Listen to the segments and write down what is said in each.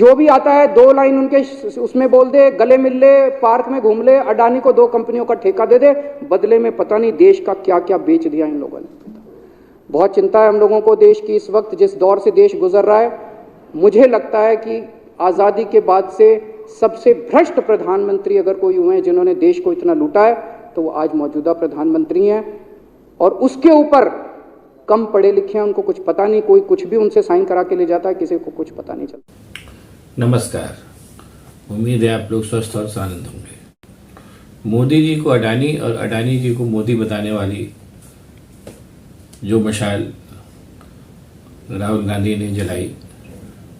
जो भी आता है 2 लाइन उनके उसमें बोल दे, गले मिल ले, पार्क में घूम ले, अडानी को 2 कंपनियों का ठेका दे दे, बदले में पता नहीं देश का क्या क्या बेच दिया इन लोगों ने। बहुत चिंता है हम लोगों को देश की, इस वक्त जिस दौर से देश गुजर रहा है। मुझे लगता है कि आज़ादी के बाद से सबसे भ्रष्ट प्रधानमंत्री अगर कोई हुए हैं जिन्होंने देश को इतना लूटा है, तो वो आज मौजूदा प्रधानमंत्री हैं। और उसके ऊपर कम पढ़े लिखे हैं, उनको कुछ पता नहीं, कोई कुछ भी उनसे साइन करा के ले जाता है, किसी को कुछ पता नहीं चलता। नमस्कार, उम्मीद है आप लोग स्वस्थ और आनंद होंगे। मोदी जी को अडानी और अडानी जी को मोदी बताने वाली जो मशाल राहुल गांधी ने जलाई,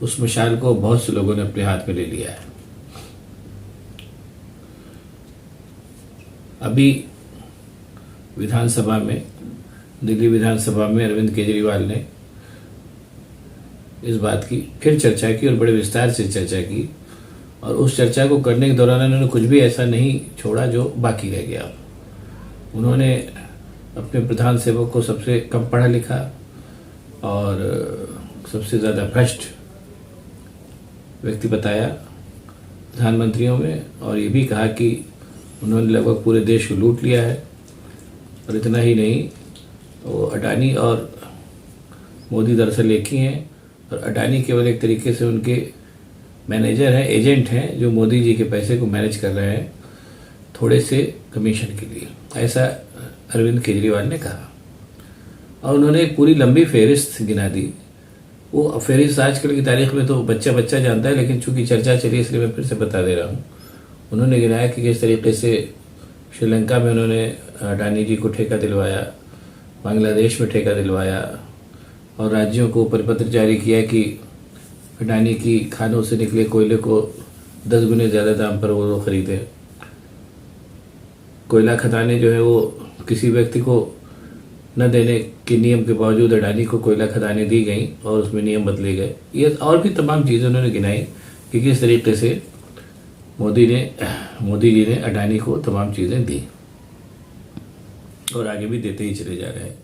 उस मशाल को बहुत से लोगों ने अपने हाथ में ले लिया है। अभी विधानसभा में, दिल्ली विधानसभा में अरविंद केजरीवाल ने इस बात की फिर चर्चा की और बड़े विस्तार से चर्चा की, और उस चर्चा को करने के दौरान उन्होंने कुछ भी ऐसा नहीं छोड़ा जो बाकी रह गया। उन्होंने अपने प्रधान सेवक को सबसे कम पढ़ा लिखा और सबसे ज़्यादा भ्रष्ट व्यक्ति बताया प्रधानमंत्रियों में, और ये भी कहा कि उन्होंने लगभग पूरे देश को लूट लिया है। और इतना ही नहीं, वो अडानी और मोदी दरअसल एक ही हैं, और अडानी केवल एक तरीके से उनके मैनेजर हैं, एजेंट हैं, जो मोदी जी के पैसे को मैनेज कर रहे हैं थोड़े से कमीशन के लिए, ऐसा अरविंद केजरीवाल ने कहा। और उन्होंने एक पूरी लंबी फहरिस्त गिना दी। वो फहरिस्त आजकल की तारीख में तो बच्चा बच्चा जानता है, लेकिन चूंकि चर्चा चली इसलिए मैं फिर से बता दे रहा हूँ। उन्होंने गिनाया कि किस तरीके से श्रीलंका में उन्होंने अडानी जी को ठेका दिलवाया, बांग्लादेश में ठेका दिलवाया, और राज्यों को परिपत्र जारी किया कि अडानी की खानों से निकले कोयले को 10 गुने ज़्यादा दाम पर वो खरीदे। कोयला खदानें जो है वो किसी व्यक्ति को न देने के नियम के बावजूद अडानी को कोयला खदानें दी गई और उसमें नियम बदले गए। ये और भी तमाम चीज़ें उन्होंने गिनाई कि किस तरीके से मोदी जी ने अडानी को तमाम चीज़ें दी और आगे भी देते ही चले जा रहे हैं।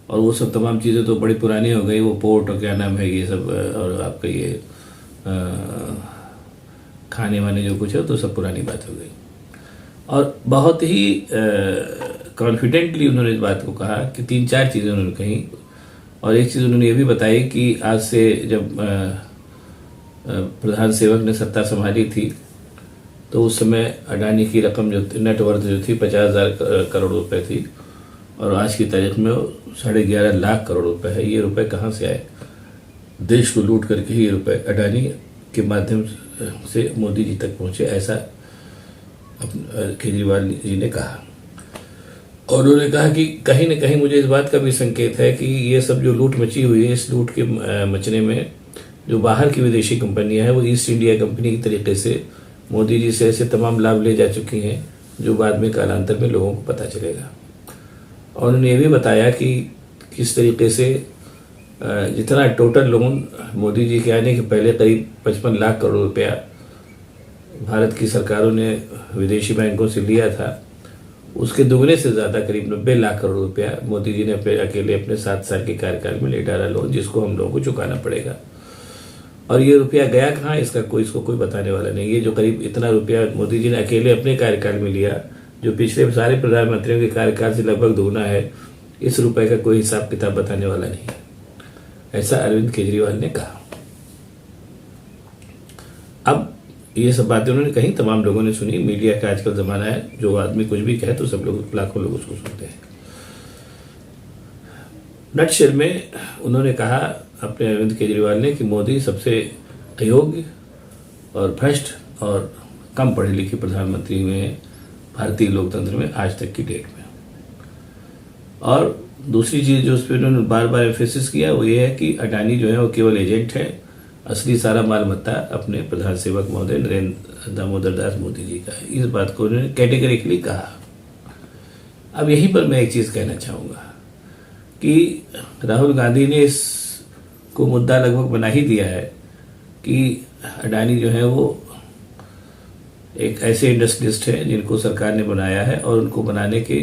और वो सब तमाम चीज़ें तो बड़ी पुरानी हो गई, वो पोर्ट और क्या नाम है ये सब, और आपका ये खाने वाने जो कुछ है तो सब पुरानी बात हो गई। और बहुत ही कॉन्फिडेंटली उन्होंने इस बात को कहा कि 3-4 चीज़ें उन्होंने कही। और एक चीज़ उन्होंने ये भी बताई कि आज से जब प्रधान सेवक ने सत्ता संभाली थी तो उस समय अडानी की रकम जो नेटवर्थ जो थी 50,000 करोड़ रुपए थी, और आज की तारीख में 11.5 लाख करोड़ रुपए है। ये रुपए कहाँ से आए? देश को लूट करके ही ये रुपए अडानी के माध्यम से मोदी जी तक पहुंचे, ऐसा केजरीवाल जी ने कहा। और उन्होंने कहा कि कहीं न कहीं मुझे इस बात का भी संकेत है कि ये सब जो लूट मची हुई है, इस लूट के मचने में जो बाहर की विदेशी कंपनियां हैं वो ईस्ट इंडिया कंपनी की तरीके से मोदी जी से ऐसे तमाम लाभ ले जा चुकी हैं जो बाद में कालांतर में लोगों को पता चलेगा। और उन्होंने ये भी बताया कि किस तरीके से जितना टोटल लोन मोदी जी के आने के पहले करीब 55 लाख करोड़ रुपया भारत की सरकारों ने विदेशी बैंकों से लिया था, उसके दुगने से ज़्यादा करीब 90 लाख करोड़ रुपया मोदी जी ने अकेले अपने 7 साल के कार्यकाल में ले डाला लोन, जिसको हम लोगों को चुकाना पड़ेगा। और ये रुपया गया कहाँ, इसको कोई बताने वाला नहीं। ये जो करीब इतना रुपया मोदी जी ने अकेले अपने कार्यकाल में लिया, जो पिछले सारे प्रधानमंत्रियों के कार्यकाल से लगभग दोगुना है, इस रुपए का कोई हिसाब किताब बताने वाला नहीं, ऐसा अरविंद केजरीवाल ने कहा। अब ये सब बातें उन्होंने कही, तमाम लोगों ने सुनी। मीडिया का आजकल जमाना है, जो आदमी कुछ भी कहे तो सब लोग, लाखों लोग उसको सुनते हैं। नटशेल में उन्होंने कहा अपने अरविंद केजरीवाल ने कि मोदी सबसे अयोग्य और भ्रष्ट और कम पढ़े लिखे प्रधानमंत्री हुए हैं भारतीय लोकतंत्र में आज तक की डेट में। और दूसरी चीज़ जो उस पर उन्होंने बार बार एम्फेसिस किया वो ये है कि अडानी जो है वो केवल एजेंट है, असली सारा माल मत्ता अपने प्रधान सेवक महोदय नरेंद्र दामोदर दास मोदी जी का है। इस बात को उन्होंने कैटेगरिकली कहा। अब यहीं पर मैं एक चीज़ कहना चाहूँगा कि राहुल गांधी ने इसको मुद्दा लगभग बना ही दिया है कि अडानी जो है वो एक ऐसे इंडस्ट्रियलिस्ट है जिनको सरकार ने बनाया है, और उनको बनाने के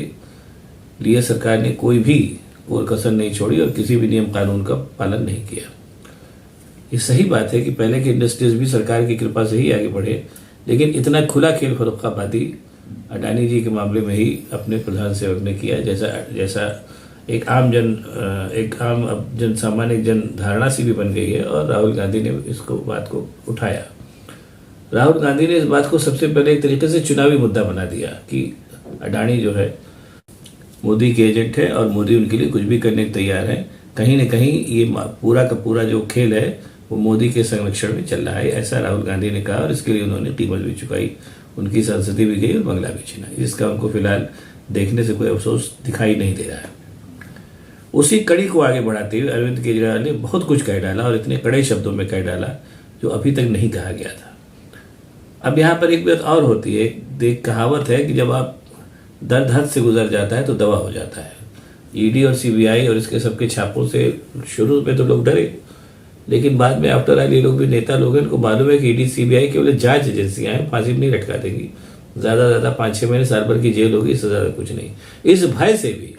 लिए सरकार ने कोई कसर नहीं छोड़ी और किसी भी नियम कानून का पालन नहीं किया। ये सही बात है कि पहले के इंडस्ट्रीज भी सरकार की कृपा से ही आगे बढ़े, लेकिन इतना खुला खेल फर्रुखाबादी अडानी जी के मामले में ही अपने प्रधान सेवक ने किया, जैसा एक आम जन सामान्य जन धारणा सी भी बन गई है। और राहुल गांधी ने इसको बात को उठाया। राहुल गांधी ने इस बात को सबसे पहले एक तरीके से चुनावी मुद्दा बना दिया कि अडानी जो है मोदी के एजेंट है और मोदी उनके लिए कुछ भी करने को तैयार है। कहीं न कहीं ये पूरा का पूरा जो खेल है वो मोदी के संरक्षण में चल रहा है, ऐसा राहुल गांधी ने कहा। और इसके लिए उन्होंने कीमत भी चुकाई, उनकी संसदी भी गई और बंगला भी छीना, जिसका उनको फिलहाल देखने से कोई अफसोस दिखाई नहीं दे रहा है। उसी कड़ी को आगे बढ़ाते हुए अरविंद केजरीवाल ने बहुत कुछ कह डाला और इतने कड़े शब्दों में कह डाला जो अभी तक नहीं कहा गया था। अब यहाँ पर एक बात और होती है, एक कहावत है कि जब आप दर्द हद से गुजर जाता है तो दवा हो जाता है। ईडी और सीबीआई और इसके सबके छापों से शुरू में तो लोग डरे, लेकिन बाद में आफ्टर ऑल ये लोग भी नेता लोग हैं, इनको मालूम है कि ईडी सीबीआई केवल जांच एजेंसियां हैं, फांसी नहीं लटका देंगी, ज्यादा 5-6 महीने साल भर की जेल होगी, इससे ज्यादा कुछ नहीं। इस भय से भी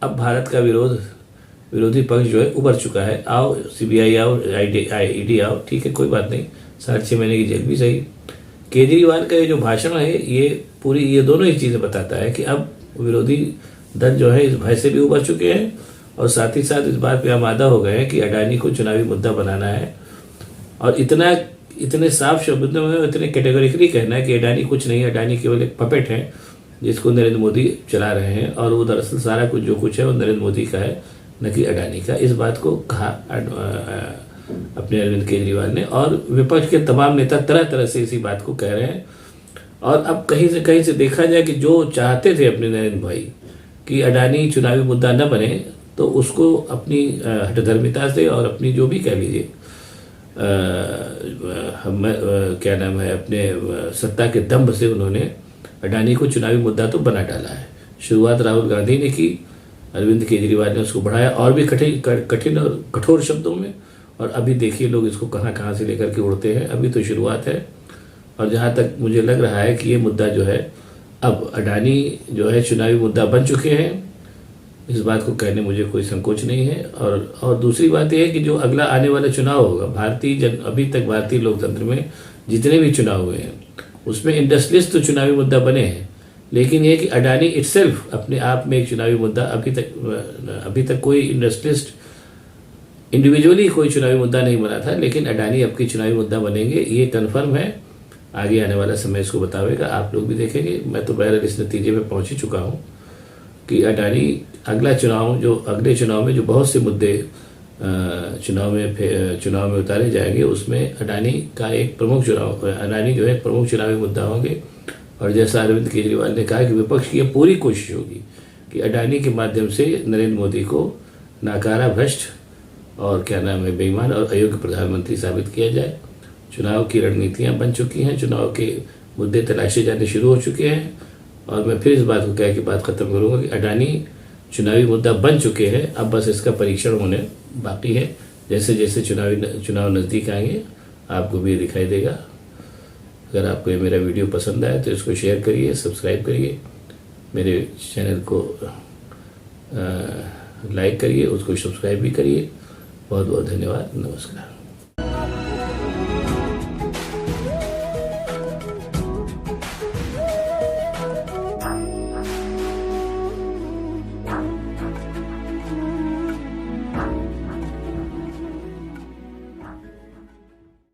अब भारत का विरोधी पक्ष जो है उभर चुका है। आओ सीबीआई आओ, ईडी आओ, ठीक है कोई बात नहीं, 6.5 महीने की जेल भी सही। केजरीवाल का ये जो भाषण है ये दोनों ही चीजें बताता है कि अब विरोधी दल जो है इस भय से भी उभर चुके हैं और साथ ही साथ इस बात पे आमादा हो गए हैं कि अडानी को चुनावी मुद्दा बनाना है। और इतने साफ शब्दों में इतने कैटेगोरिकली कहना है कि अडानी कुछ नहीं, अडानी केवल एक पपेट है जिसको नरेंद्र मोदी चला रहे हैं और वो दरअसल सारा कुछ जो कुछ है वो नरेंद्र मोदी का है, न कि अडानी का। इस बात को कहा अपने अरविंद केजरीवाल ने, और विपक्ष के तमाम नेता तरह तरह से इसी बात को कह रहे हैं। और अब कहीं से देखा जाए कि जो चाहते थे अपने नरेंद्र भाई कि अडानी चुनावी मुद्दा न बने, तो उसको अपनी हठधर्मिता से और अपनी जो भी कह लीजिए क्या नाम है, अपने सत्ता के दम्भ से उन्होंने अडानी को चुनावी मुद्दा तो बना डाला है। शुरुआत राहुल गांधी ने की, अरविंद केजरीवाल ने उसको बढ़ाया और भी कठिन और कठोर शब्दों में, और अभी देखिए लोग इसको कहाँ से लेकर के उड़ते हैं। अभी तो शुरुआत है, और जहाँ तक मुझे लग रहा है कि ये मुद्दा जो है अब अडानी जो है चुनावी मुद्दा बन चुके हैं, इस बात को कहने मुझे कोई संकोच नहीं है। और दूसरी बात यह है कि जो अगला आने वाला चुनाव होगा, अभी तक भारतीय लोकतंत्र में जितने भी चुनाव हुए हैं उसमें इंडस्ट्रियलिस्ट तो चुनावी मुद्दा बने हैं, लेकिन यह कि अडानी इटसेल्फ अपने आप में एक चुनावी मुद्दा अभी तक कोई इंडस्ट्रियलिस्ट इंडिविजुअली कोई चुनावी मुद्दा नहीं बना था, लेकिन अडानी अब की चुनावी मुद्दा बनेंगे, ये कन्फर्म है। आगे आने वाला समय इसको बतावेगा, आप लोग भी देखेंगे। मैं तो बहरहाल इस नतीजे में पहुंच ही चुका हूं कि अडानी अगले चुनाव में जो बहुत से मुद्दे चुनाव में उतारे जाएंगे, उसमें अडानी जो है एक प्रमुख चुनावी मुद्दा होंगे। और जैसा अरविंद केजरीवाल ने कहा कि विपक्ष की पूरी कोशिश होगी कि अडानी के माध्यम से नरेंद्र मोदी को नाकारा, भ्रष्ट और बेईमान और अयोग्य प्रधानमंत्री साबित किया जाए। चुनाव की रणनीतियां बन चुकी हैं, चुनाव के मुद्दे तलाशे जाने शुरू हो चुके हैं। और मैं फिर इस बात को कह के बात खत्म करूंगा कि अडानी चुनावी मुद्दा बन चुके हैं, अब बस इसका परीक्षण होने बाकी है। जैसे जैसे चुनाव नज़दीक आएंगे आपको भी दिखाई देगा। अगर आपको ये मेरा वीडियो पसंद आए तो इसको शेयर करिए, सब्सक्राइब करिए, मेरे चैनल को लाइक करिए, उसको सब्सक्राइब भी करिए। बहुत बहुत धन्यवाद, नमस्कार।